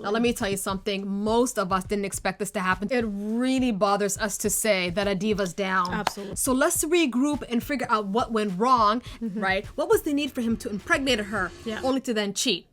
Now, let me tell you something. Most of us didn't expect this to happen. It really bothers us to say that a diva's down. Absolutely. So let's regroup and figure out what went wrong, right? What was the need for him to impregnate her, only to then cheat?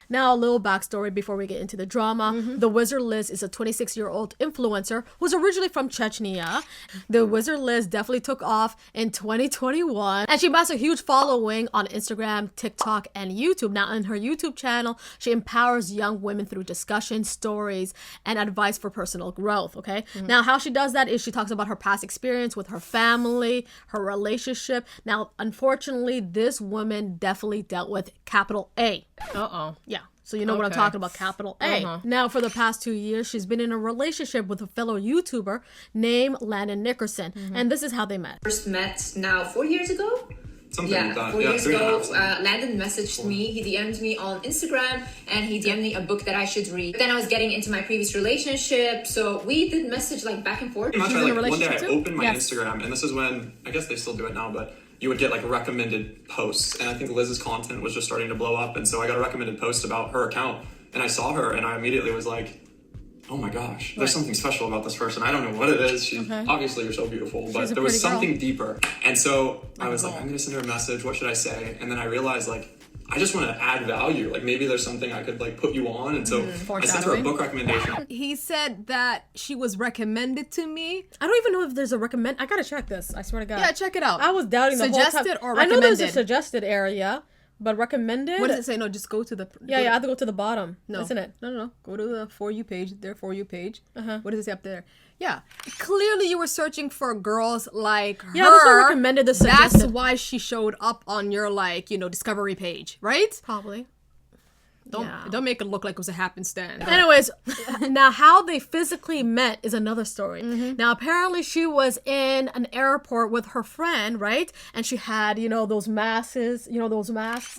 Now, a little backstory before we get into the drama. The Wizard Liz is a 26-year-old influencer who's originally from Chechnya. The Wizard Liz definitely took off in 2021, and she amassed a huge following on Instagram, TikTok, and YouTube. Now, in her YouTube channel, she empowers young women through discussion, stories, and advice for personal growth, okay? Now, how she does that is she talks about her past experience with her family, her relationship. Now, unfortunately, this woman definitely dealt with capital A. Uh-oh. Yeah. So you know what I'm talking about, capital A. Now, for the past 2 years, she's been in a relationship with a fellow YouTuber named Landon Nickerson. And this is how they met. First met now 4 years ago. Something like that. 4 years ago, 3.5. Landon messaged me. He DM'd me on Instagram, and he DM'd me a book that I should read. Then I was getting into my previous relationship, so we did message like back and forth. Pretty much, in a one day I relationship too? opened my Instagram, and this is when, I guess they still do it now, but you would get like recommended posts, and I think Liz's content was just starting to blow up, and so I got a recommended post about her account, and I saw her, and I immediately was like, oh my gosh, there's something special about this person. I don't know what it is. She's obviously, you're so beautiful, but there was something deeper. And so I was like, I'm gonna send her a message. What should I say? And then I realized, like, I just want to add value. Like, maybe there's something I could like put you on. And so I sent her a book recommendation. He said that she was recommended to me. I don't even know if there's a recommend. I gotta check this. I swear to God. Yeah, check it out. I was doubting the whole time. Suggested or I know there's a recommended? suggested area, but recommended. What does it say? No, just go to the... Yeah, I have to go to the bottom. No. Isn't it? No. Go to the For You page, their For You page. What does it say up there? Yeah. Clearly you were searching for girls like her. Yeah, this one recommended, this suggested. That's why she showed up on your, like, you know, discovery page, right? Probably. Don't make it look like it was a happenstance. Anyways, now how they physically met is another story. Now, apparently she was in an airport with her friend, right? And she had, you know, those masks.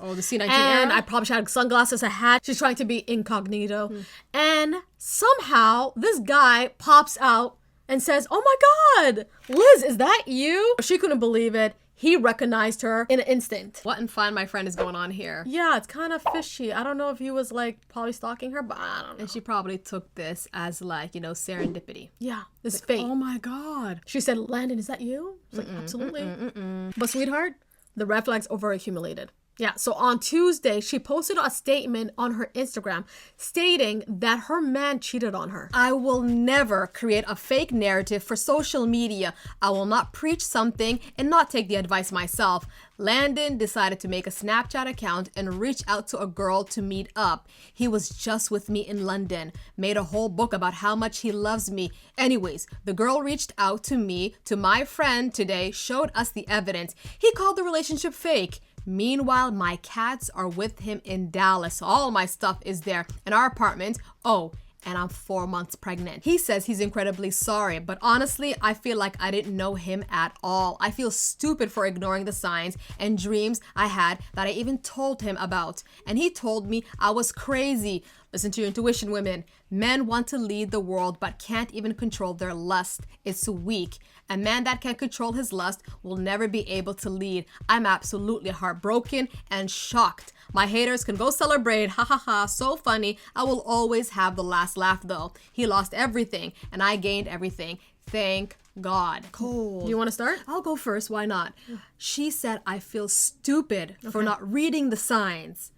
Oh, the C-19 And era? I probably had sunglasses, a hat. She's trying to be incognito. And somehow this guy pops out and says, oh my God, Liz, is that you? She couldn't believe it. He recognized her in an instant. What in Find My Friend is going on here? Yeah, it's kind of fishy. I don't know if he was like probably stalking her, but I don't know. And she probably took this as, like, you know, serendipity. Yeah, this fate. Oh my God. She said, Landon, is that you? I was like, absolutely. But sweetheart, the red flags overaccumulated. Yeah, so on Tuesday, she posted a statement on her Instagram stating that her man cheated on her. I will never create a fake narrative for social media. I will not preach something and not take the advice myself. Landon decided to make a Snapchat account and reach out to a girl to meet up. He was just with me in London, made a whole book about how much he loves me. Anyways, the girl reached out to me, to my friend today, showed us the evidence. He called the relationship fake. Meanwhile, my cats are with him in Dallas. All my stuff is there in our apartment. Oh, and I'm 4 months pregnant. He says he's incredibly sorry, but honestly, I feel like I didn't know him at all. I feel stupid for ignoring the signs and dreams I had that I even told him about. And he told me I was crazy. Listen to your intuition, women. Men want to lead the world but can't even control their lust. It's weak. A man that can control his lust will never be able to lead. I'm absolutely heartbroken and shocked. My haters can go celebrate. Ha ha ha. So funny. I will always have the last laugh though. He lost everything and I gained everything. Thank God. Cold. You want to start? I'll go first. Why not? She said, I feel stupid for not reading the signs.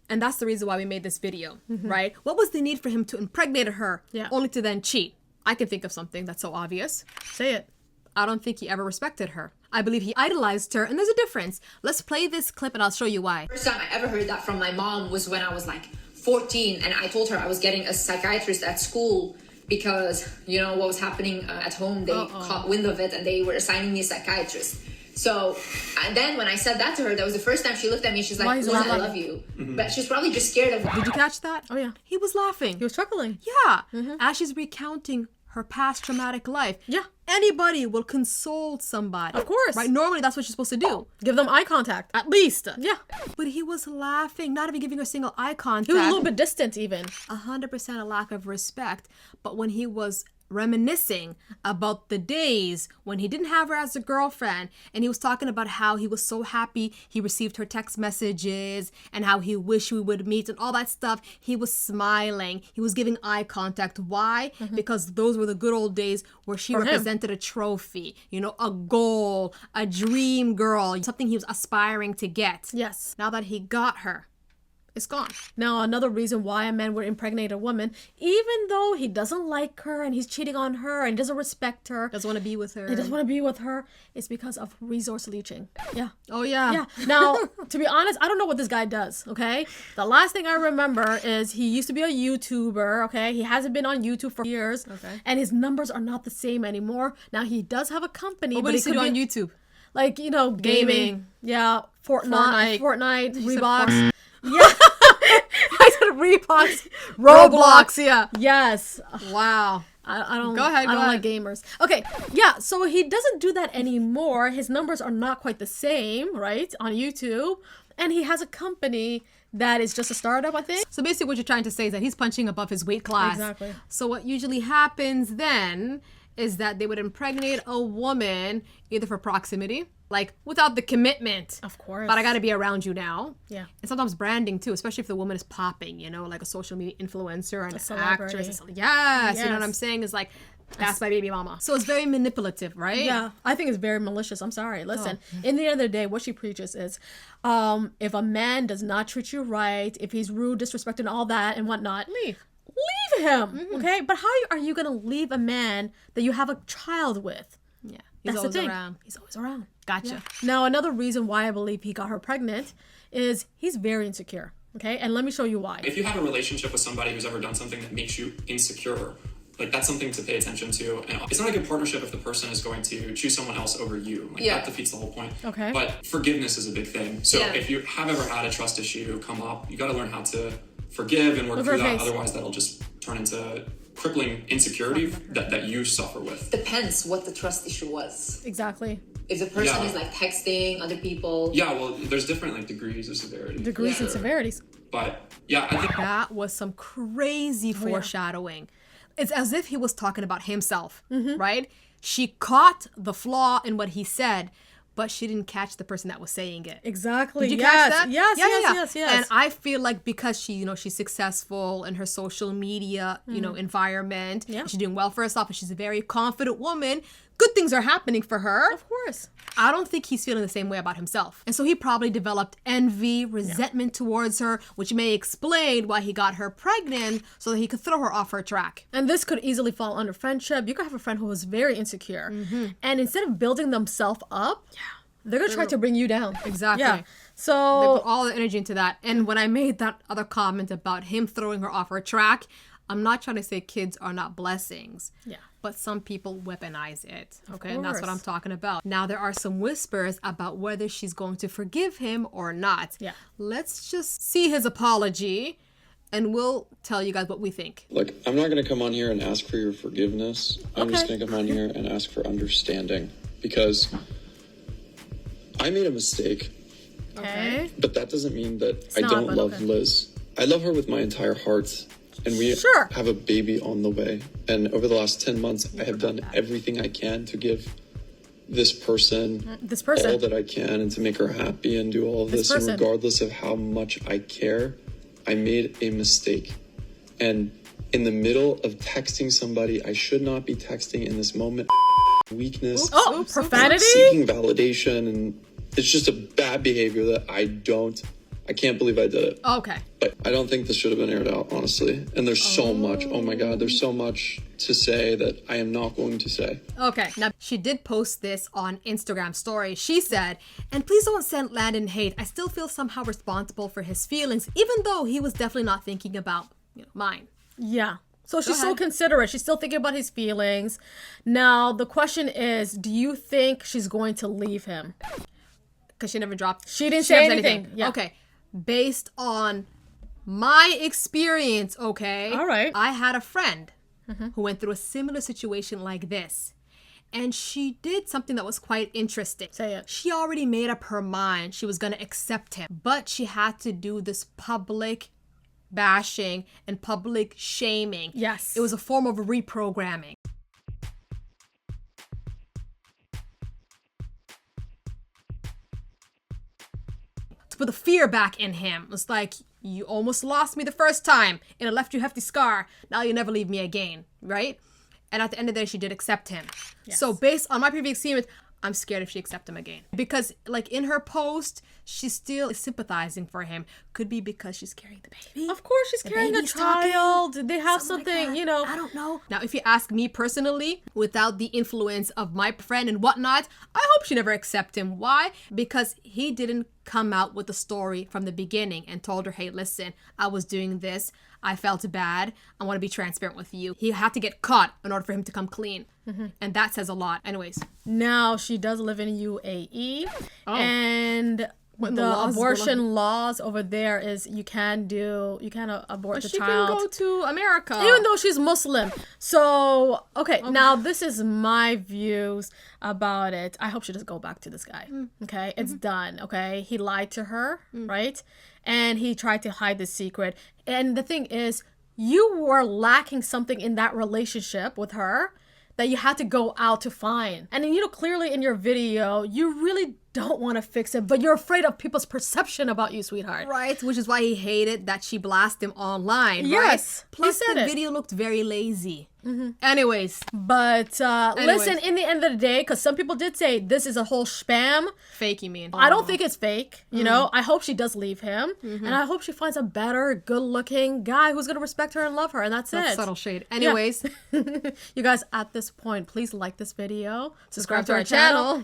And that's the reason why we made this video, right? What was the need for him to impregnate her only to then cheat? I can think of something that's so obvious. Say it. I don't think he ever respected her. I believe he idolized her, and there's a difference. Let's play this clip and I'll show you why. First time I ever heard that from my mom was when I was like 14, and I told her I was getting a psychiatrist at school because, you know, what was happening at home, they caught wind of it and they were assigning me a psychiatrist. So, and then when I said that to her, that was the first time she looked at me. She's like, Liz, I love you. But she's probably just scared of me. Did you catch that? Oh, yeah. He was laughing. He was chuckling. Yeah. As she's recounting her past traumatic life. Yeah. Anybody will console somebody. Of course. Right? Normally, that's what you're supposed to do. Give them eye contact, at least. Yeah. But he was laughing, not even giving her a single eye contact. He was a little bit distant even. 100% a lack of respect. But when he was reminiscing about the days when he didn't have her as a girlfriend, and he was talking about how he was so happy he received her text messages and how he wished we would meet and all that stuff. He was smiling. He was giving eye contact. Why? Because those were the good old days where she represented a trophy, you know, a goal, a dream girl, something he was aspiring to get. Yes. Now that he got her, it's gone. Now, another reason why a man would impregnate a woman, even though he doesn't like her and he's cheating on her and doesn't respect her, Doesn't want to be with her. he doesn't want to be with her, is because of resource leeching. Yeah. Oh, yeah. Yeah. Now, to be honest, I don't know what this guy does, okay? The last thing I remember is he used to be a YouTuber, okay? He hasn't been on YouTube for years. Okay. And his numbers are not the same anymore. Now, he does have a company, What but do he you could see on be, YouTube? like, you know, gaming. Yeah. Fortnite, You said Reeboks. Yeah. I said Reeboks. Roblox, yeah. Yes. Wow. I don't. Go ahead, I go don't like ahead. gamers. Okay, yeah. So he doesn't do that anymore. His numbers are not quite the same, right, on YouTube, and he has a company that is just a startup, I think. So basically what you're trying to say is that he's punching above his weight class. Exactly. So what usually happens then is that they would impregnate a woman either for proximity, like without the commitment. Of course. But I got to be around you now. Yeah. And sometimes branding too, especially if the woman is popping, you know, like a social media influencer and an celebrity. actress. Yes, you know what Yes. I'm saying? Is like, that's my baby mama. So it's very manipulative, right? Yeah, I think it's very malicious. I'm sorry. Listen, in the end of the day, what she preaches is, if a man does not treat you right, if he's rude, disrespectful, and all that and whatnot, leave him. Okay, but how are you gonna leave a man that you have a child with? Yeah. He's That's always the thing. around. He's always around. Gotcha. Now, another reason why I believe he got her pregnant is he's very insecure. Okay, and let me show you why. If you have a relationship with somebody who's ever done something that makes you insecure, like that's something to pay attention to. And it's not a good partnership if the person is going to choose someone else over you. Like Yeah. that defeats the whole point. Okay. But forgiveness is a big thing. So Yeah. if you have ever had a trust issue come up, you got to learn how to forgive and work Look through at her that. face. Otherwise, that'll just turn into crippling insecurity that you suffer with. Depends what the trust issue was. Exactly. If the person Yeah. is like texting other people. Yeah, well, there's different like degrees of severity. Degrees and Sure. severities. But yeah, I think That was some crazy foreshadowing. It's as if he was talking about himself, right? She caught the flaw in what he said, but she didn't catch the person that was saying it. Exactly. Did you yes. catch that? Yes, Yeah, yes, yeah. yes, yes. And I feel like because she, you know, she's successful in her social media, you know, environment, Yeah. and she's doing well for herself, and she's a very confident woman, good things are happening for her. Of course. I don't think he's feeling the same way about himself. And so he probably developed envy, resentment towards her, which may explain why he got her pregnant so that he could throw her off her track. And this could easily fall under friendship. You could have a friend who is very insecure. And instead of building themselves up, they're going to try to bring you down. Exactly. Yeah. They So, put all the energy into that. And when I made that other comment about him throwing her off her track, I'm not trying to say kids are not blessings. Yeah. But some people weaponize it. Okay. And that's what course. I'm talking about. Now, there are some whispers about whether she's going to forgive him or not. Yeah. Let's just see his apology and we'll tell you guys what we think. Look, I'm not going to come on here and ask for your forgiveness. I'm just Okay. going to come on here and ask for understanding because I made a mistake, okay. but that doesn't mean that I not, don't but love okay. Liz. I love her with my entire heart, and we Sure. have a baby on the way. And over the last 10 months, I have done everything I can to give this person This all person. that I can and to make her happy and do all of This this. And person. regardless of how much I care, I made a mistake. And in the middle of texting somebody I should not be texting in this moment, weakness, Oh, profanity? seeking validation, and it's just a bad behavior that I can't believe I did it. Okay. But I don't think this should have been aired out, honestly. And there's so much, oh my God, there's so much to say that I am not going to say. Okay, now she did post this on Instagram story. She said, and please don't send Landon hate. I still feel somehow responsible for his feelings, even though he was definitely not thinking about, you know, mine. Yeah. So she's so ahead. considerate. She's still thinking about his feelings. Now, the question is, do you think she's going to leave him? Because she never dropped. She didn't say never said anything. Yeah. Okay, based on my experience, okay? All right. I had a friend who went through a similar situation like this. And she did something that was quite interesting. Say it. She already made up her mind she was going to accept him. But she had to do this public bashing and public shaming. Yes. It was a form of reprogramming. to put the fear back in him. It's like, you almost lost me the first time and it left you a hefty scar. Now you never leave me again, right? And at the end of the day, she did accept him. Yes. So based on my previous experience, I'm scared if she accepts him again. Because like in her post, she's still sympathizing for him. Could be because she's carrying the baby. Of course, she's carrying a baby's talking. child. They have Something like something, that. I don't know. Now, if you ask me personally, without the influence of my friend and whatnot, I hope she never accepts him. Why? Because he didn't come out with the story from the beginning and told her, hey, listen, I was doing this. I felt bad. I want to be transparent with you. He had to get caught in order for him to come clean. And that says a lot. Anyways. Now she does live in UAE, and When the the laws go abortion laws over there is you can abort the She child. can go to America. Even though she's Muslim. So, okay, now this is my views about it. I hope she doesn't go back to this guy. Okay, it's done. Okay, he lied to her, right? And he tried to hide the secret. And the thing is, you were lacking something in that relationship with her that you had to go out to find. And then, clearly in your video, you really don't want to fix it, but you're afraid of people's perception about you, sweetheart. Right, which is why he hated that she blasted him online, Yes, right? Plus, he said the it. video looked very lazy. Anyways, But listen, in the end of the day, because some people did say this is a whole spam, fake, you mean? I don't think it's fake. I hope she does leave him. And I hope she finds a better, good-looking guy who's going to respect her and love her. And that's That's it. subtle shade. Anyways, You guys, at this point, please like this video. subscribe to our channel.